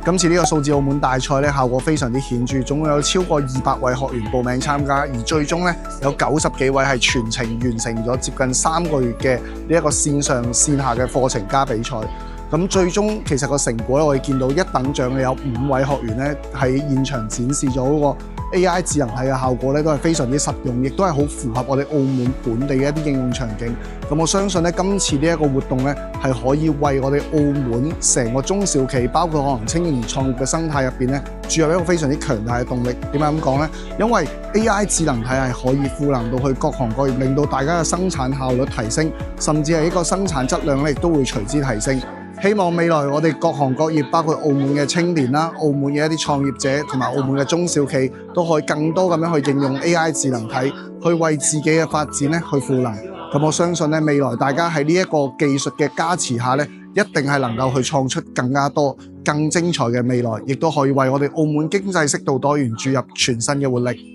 今次呢個數字澳門大賽咧效果非常之顯著，總共有超過200位學員報名參加，而最終咧有90幾位係全程完成咗接近3個月嘅呢一個線上線下嘅課程加比賽。咁最終其實個成果咧，我哋見到一等獎嘅有5位學員咧喺現場展示咗嗰個 AI 智能體嘅效果咧，都係非常之實用，亦都係好符合我哋澳門本地嘅一啲應用場景。咁我相信咧，今次呢一個活動咧係可以為我哋澳門成個中小企，包括可能青年創業嘅生態入邊咧，注入一個非常之強大嘅動力。點解咁講咧？因為 AI 智能體係可以賦能到去各行各業，令到大家嘅生產效率提升，甚至係一個生產質量咧，亦都會隨之提升。希望未來我哋各行各業，包括澳門嘅青年啦、澳門嘅一啲創業者同埋澳門嘅中小企，都可以更多咁樣去應用 AI 智能體，去為自己嘅發展咧去賦能。咁我相信咧，未來大家喺呢一個技術嘅加持下咧，一定係能夠去創出更加多、更精彩嘅未來，亦都可以為我哋澳門經濟適度多元注入全新嘅活力。